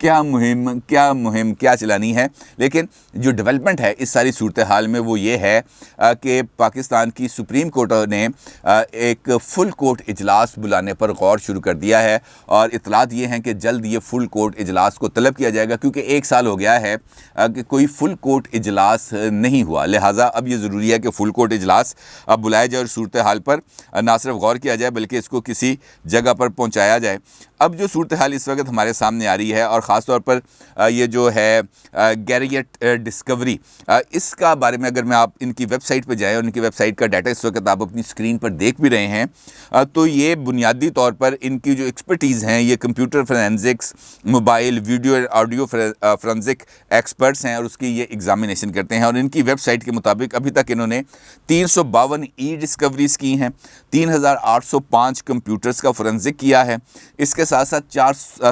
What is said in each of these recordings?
کیا مہم کیا چلانی ہے. لیکن جو ڈیولپمنٹ ہے اس ساری صورتحال میں وہ یہ ہے کہ پاکستان کی سپریم کورٹ نے ایک فل کورٹ اجلاس بلانے پر غور شروع کر دیا ہے، اور اطلاعات یہ ہیں کہ جلد یہ فل کورٹ اجلاس کو طلب کیا جائے گا، کیونکہ 1 سال ہو گیا ہے کہ کوئی فل کورٹ اجلاس نہیں ہوا. لہٰذا اب یہ ضروری ہے کہ فل کورٹ اجلاس اب بلایا جائے اور صورتحال پر نہ صرف غور کیا جائے بلکہ اس کو کسی جگہ پر پہنچایا جائے. اب جو صورتحال اس وقت ہمارے سامنے آ رہی ہے، اور خاص طور پر یہ جو ہے گیریٹ ڈسکوری، اس کا بارے میں اگر میں آپ ان کی ویب سائٹ پہ جائیں، اور ان کی ویب سائٹ کا ڈیٹا اس وقت آپ اپنی اسکرین پر دیکھ بھی رہے ہیں، تو یہ بنیادی طور پر ان کی جو ایکسپرٹیز ہیں یہ computer forensics, mobile video audio forensic experts ہیں، اور اس کی یہ ایگزامینیشن کرتے ہیں. اور ان کی ویب سائٹ کے مطابق ابھی تک انہوں نے 352 ای ڈسکوریز کی ہیں، 3805 کمپیوٹرز کا فورینزک کیا ہے، اس کے ساتھ ساتھ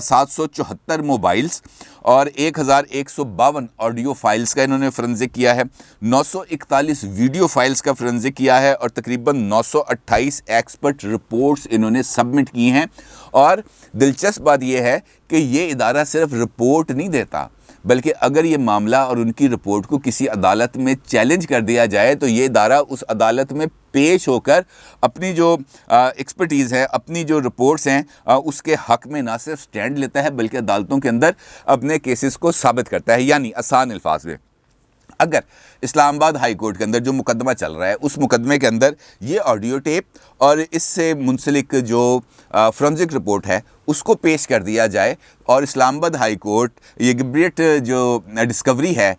774 موبائلز اور 1152 آڈیو فائلز کا انہوں نے فورینزک کیا ہے، 941 ویڈیو فائلز کا فورینزک کیا ہے، اور تقریباً 928 ایکسپرٹ رپورٹس انہوں نے سبمٹ کی ہیں. اور دلچسپ بات یہ ہے کہ یہ ادارہ صرف رپورٹ نہیں دیتا، بلکہ اگر یہ معاملہ اور ان کی رپورٹ کو کسی عدالت میں چیلنج کر دیا جائے تو یہ ادارہ اس عدالت میں پیش ہو کر اپنی جو ایکسپرٹیز ہے، اپنی جو رپورٹس ہیں، اس کے حق میں نہ صرف سٹینڈ لیتا ہے بلکہ عدالتوں کے اندر اپنے کیسز کو ثابت کرتا ہے. یعنی آسان الفاظ میں اگر اسلام آباد ہائی کورٹ کے اندر جو مقدمہ چل رہا ہے اس مقدمے کے اندر یہ آڈیو ٹیپ اور اس سے منسلک جو فورینزک رپورٹ ہے اس کو پیش کر دیا جائے، اور اسلام آباد ہائی کورٹ یہ گیریٹ جو ڈسکوری ہے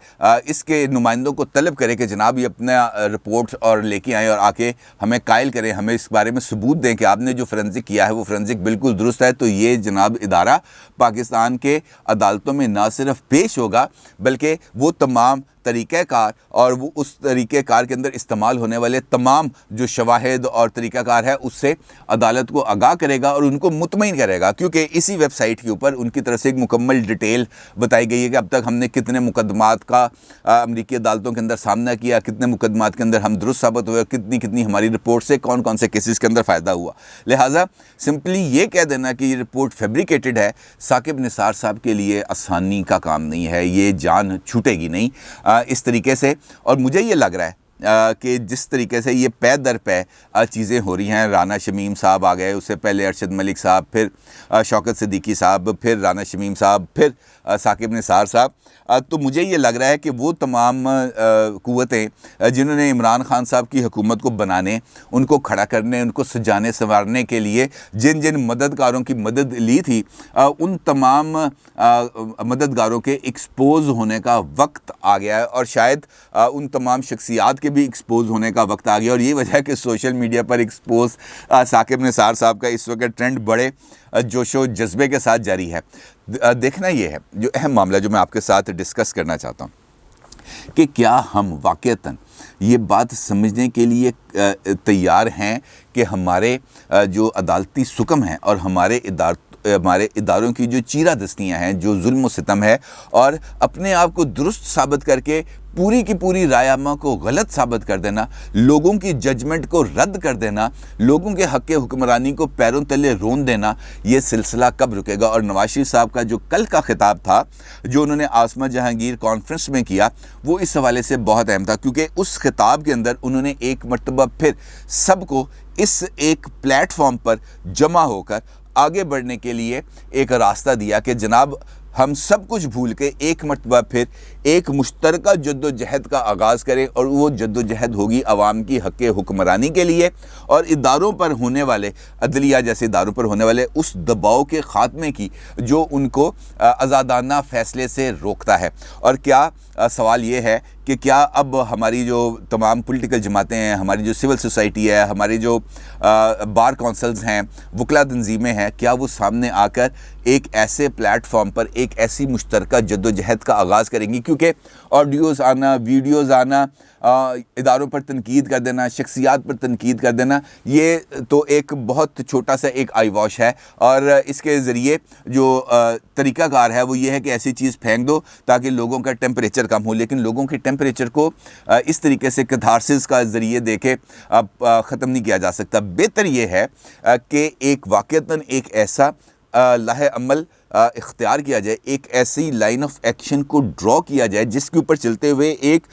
اس کے نمائندوں کو طلب کرے کہ جناب یہ اپنا رپورٹ اور لے کے آئیں اور آ کے ہمیں قائل کریں، ہمیں اس بارے میں ثبوت دیں کہ آپ نے جو فورینزک کیا ہے وہ فورینزک بالکل درست ہے، تو یہ جناب ادارہ پاکستان کے عدالتوں میں نہ صرف پیش ہوگا بلکہ وہ تمام طریقہ کار اور وہ اس طریقہ کار کے اندر استعمال ہونے والے تمام جو شواہد اور طریقہ کار ہے اس سے عدالت کو آگاہ کرے گا اور ان کو مطمئن کرے گا. کیونکہ اسی ویب سائٹ کے اوپر ان کی طرف سے ایک مکمل ڈیٹیل بتائی گئی ہے کہ اب تک ہم نے کتنے مقدمات کا امریکی عدالتوں کے اندر سامنا کیا، کتنے مقدمات کے اندر ہم درست ثابت ہوئے، کتنی ہماری رپورٹ سے کون کون سے کیسز کے اندر فائدہ ہوا. لہٰذا سمپلی یہ کہہ دینا کہ یہ رپورٹ فیبریکیٹڈ ہے ثاقب نثار صاحب کے لیے آسانی کا کام نہیں ہے، یہ جان چھوٹے گی نہیں اس طریقے سے. اور مجھے یہ لگ رہا ہے کہ جس طریقے سے یہ پے در پے چیزیں ہو رہی ہیں، رانا شمیم صاحب آ گئے، اس سے پہلے ارشد ملک صاحب، پھر شوکت صدیقی صاحب، پھر رانا شمیم صاحب، پھر ثاقب نثار صاحب، تو مجھے یہ لگ رہا ہے کہ وہ تمام قوتیں جنہوں نے عمران خان صاحب کی حکومت کو بنانے، ان کو کھڑا کرنے، ان کو سجانے سنوارنے کے لیے جن مددگاروں کی مدد لی تھی، ان تمام مددگاروں کے ایکسپوز ہونے کا وقت آ گیا ہے، اور شاید ان تمام شخصیات کے بھی ایکسپوز ہونے کا وقت آ گیا. اور یہ وجہ ہے کہ سوشل میڈیا پر ایکسپوز ثاقب نثار صاحب کا اس وقت ٹرینڈ بڑے جوش و جذبے کے ساتھ جاری ہے. دیکھنا یہ ہے جو اہم معاملہ جو میں آپ کے ساتھ ڈسکس کرنا چاہتا ہوں کہ کیا ہم واقعتاً یہ بات سمجھنے کے لیے تیار ہیں کہ ہمارے جو عدالتی سکم ہیں اور ہمارے اداروں کی جو چیرہ دستیاں ہیں، جو ظلم و ستم ہے، اور اپنے آپ کو درست ثابت کر کے پوری کی پوری رائے عامہ کو غلط ثابت کر دینا، لوگوں کی ججمنٹ کو رد کر دینا، لوگوں کے حق حکمرانی کو پیروں تلے رون دینا، یہ سلسلہ کب رکے گا؟ اور نواز شریف صاحب کا جو کل کا خطاب تھا جو انہوں نے عاصمہ جہانگیر کانفرنس میں کیا، وہ اس حوالے سے بہت اہم تھا، کیونکہ اس خطاب کے اندر انہوں نے ایک مرتبہ پھر سب کو اس ایک پلیٹ فارم پر جمع ہو کر آگے بڑھنے کے لیے ایک راستہ دیا کہ جناب ہم سب کچھ بھول کے ایک مرتبہ پھر ایک مشترکہ جد و جہد کا آغاز کریں، اور وہ جد و جہد ہوگی عوام کی حق حکمرانی کے لیے اور اداروں پر ہونے والے، عدلیہ جیسے اداروں پر ہونے والے اس دباؤ کے خاتمے کی جو ان کو آزادانہ فیصلے سے روکتا ہے. اور کیا سوال یہ ہے کہ کیا اب ہماری جو تمام پولیٹیکل جماعتیں ہیں، ہماری جو سول سوسائٹی ہے، ہماری جو بار کونسلز ہیں، وکلا تنظیمیں ہیں، کیا وہ سامنے آ کر ایک ایسے پلیٹ فارم پر ایک ایسی مشترکہ جد و جہد کا آغاز کریں گی؟ کیونکہ آڈیوز آنا، ویڈیوز آنا، اداروں پر تنقید کر دینا، شخصیات پر تنقید کر دینا، یہ تو ایک بہت چھوٹا سا ایک آئی واش ہے، اور اس کے ذریعے جو طریقہ کار ہے وہ یہ ہے کہ ایسی چیز پھینک دو تاکہ لوگوں کا ٹیمپریچر کم ہو. لیکن لوگوں کے ٹیمپریچر کو اس طریقے سے کتھارسس کا ذریعے دے کے ختم نہیں کیا جا سکتا. بہتر یہ ہے کہ ایک واقعتاً ایک ایسا لاہ عمل اختیار کیا جائے، ایک ایسی لائن آف ایکشن کو ڈرا کیا جائے جس کے اوپر چلتے ہوئے ایک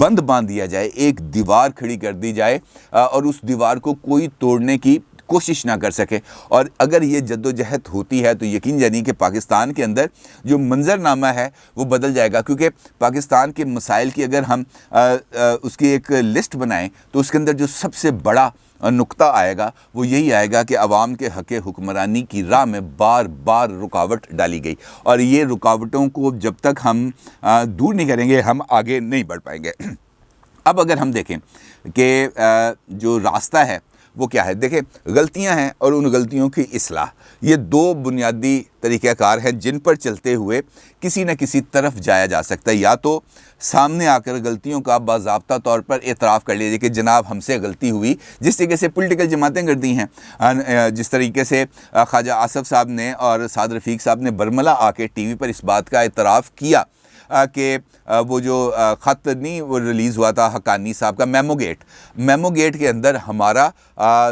بند باندھ دیا جائے، ایک دیوار کھڑی کر دی جائے اور اس دیوار کو کوئی توڑنے کی کوشش نہ کر سکے۔ اور اگر یہ جد و جہد ہوتی ہے تو یقین جانیے کہ پاکستان کے اندر جو منظرنامہ ہے وہ بدل جائے گا، کیونکہ پاکستان کے مسائل کی اگر ہم اس کی ایک لسٹ بنائیں تو اس کے اندر جو سب سے بڑا نقطہ آئے گا وہ یہی آئے گا کہ عوام کے حق حکمرانی کی راہ میں بار بار رکاوٹ ڈالی گئی، اور یہ رکاوٹوں کو جب تک ہم دور نہیں کریں گے ہم آگے نہیں بڑھ پائیں گے۔ اب اگر ہم دیکھیں کہ جو راستہ ہے وہ کیا ہے، دیکھیں غلطیاں ہیں اور ان غلطیوں کی اصلاح، یہ دو بنیادی طریقہ کار ہیں جن پر چلتے ہوئے کسی نہ کسی طرف جایا جا سکتا ہے۔ یا تو سامنے آ کر غلطیوں کا باضابطہ طور پر اعتراف کر لیجیے کہ جناب ہم سے غلطی ہوئی، جس طریقے سے پولیٹیکل جماعتیں کرتی ہیں، جس طریقے سے خواجہ آصف صاحب نے اور سعد رفیق صاحب نے برملا آ کے ٹی وی پر اس بات کا اعتراف کیا کہ وہ جو خط نہیں وہ ریلیز ہوا تھا حقانی صاحب کا، میمو گیٹ کے اندر ہمارا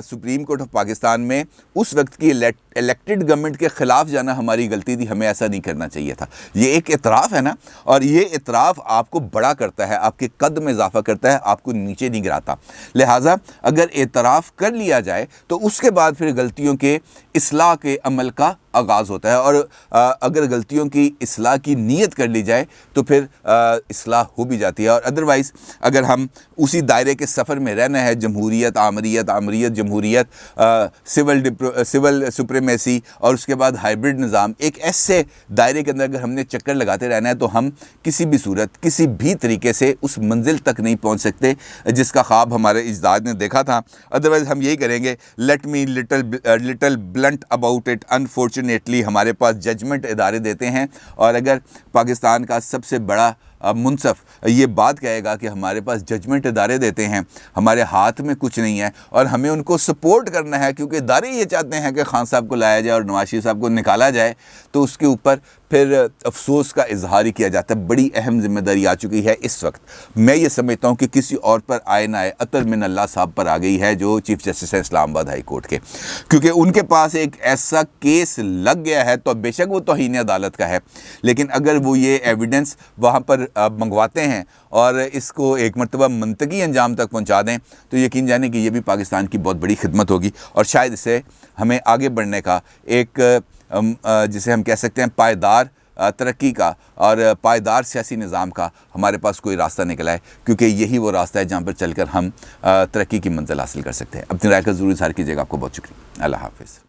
سپریم کورٹ آف پاکستان میں اس وقت کی الیکٹڈ گورنمنٹ کے خلاف جانا ہماری غلطی تھی، ہمیں ایسا نہیں کرنا چاہیے تھا۔ یہ ایک اعتراف ہے نا، اور یہ اعتراف آپ کو بڑا کرتا ہے، آپ کے قد میں اضافہ کرتا ہے، آپ کو نیچے نہیں گراتا۔ لہٰذا اگر اعتراف کر لیا جائے تو اس کے بعد پھر غلطیوں کے اصلاح کے عمل کا آغاز ہوتا ہے، اور اگر غلطیوں کی اصلاح کی نیت کر لی جائے تو پھر اصلاح ہو بھی جاتی ہے۔ اور ادروائز اگر ہم اسی دائرے کے سفر میں رہنا ہے، جمہوریت، آمریت جمہوریت، سول سپریمیسی اور اس کے بعد ہائبرڈ نظام، ایک ایسے دائرے کے اندر اگر ہم نے چکر لگاتے رہنا ہے تو ہم کسی بھی صورت کسی بھی طریقے سے اس منزل تک نہیں پہنچ سکتے جس کا خواب ہمارے اجداد نے دیکھا تھا۔ ادروائز ہم یہی کریں گے، let me little blunt about it, unfortunately ہمارے پاس ججمنٹ ادارے دیتے ہیں، اور اگر پاکستان کا سب سے بڑا منصف یہ بات کہے گا کہ ہمارے پاس ججمنٹ ادارے دیتے ہیں، ہمارے ہاتھ میں کچھ نہیں ہے اور ہمیں ان کو سپورٹ کرنا ہے کیونکہ ادارے یہ چاہتے ہیں کہ خان صاحب کو لایا جائے اور نواز شریف صاحب کو نکالا جائے، تو اس کے اوپر پھر افسوس کا اظہار ہی کیا جاتا ہے۔ بڑی اہم ذمہ داری آ چکی ہے اس وقت، میں یہ سمجھتا ہوں کہ کسی اور پر آئے نہ آئے، عطر من اللہ صاحب پر آ گئی ہے جو چیف جسٹس ہیں اسلام آباد ہائی کورٹ کے، کیونکہ ان کے پاس ایک ایسا کیس لگ گیا ہے، تو بے شک وہ توہین عدالت کا ہے، لیکن اگر وہ یہ ایویڈنس وہاں پر منگواتے ہیں اور اس کو ایک مرتبہ منطقی انجام تک پہنچا دیں تو یقین جانے کہ یہ بھی پاکستان کی بہت بڑی خدمت ہوگی، اور شاید اسے ہمیں آگے بڑھنے کا ایک جسے ہم کہہ سکتے ہیں پائیدار ترقی کا اور پائیدار سیاسی نظام کا ہمارے پاس کوئی راستہ نکلا ہے، کیونکہ یہی وہ راستہ ہے جہاں پر چل کر ہم ترقی کی منزل حاصل کر سکتے ہیں۔ اپنی رائے کا ضرور اظہار کیجیے گا۔ آپ کو بہت شکریہ۔ اللہ حافظ۔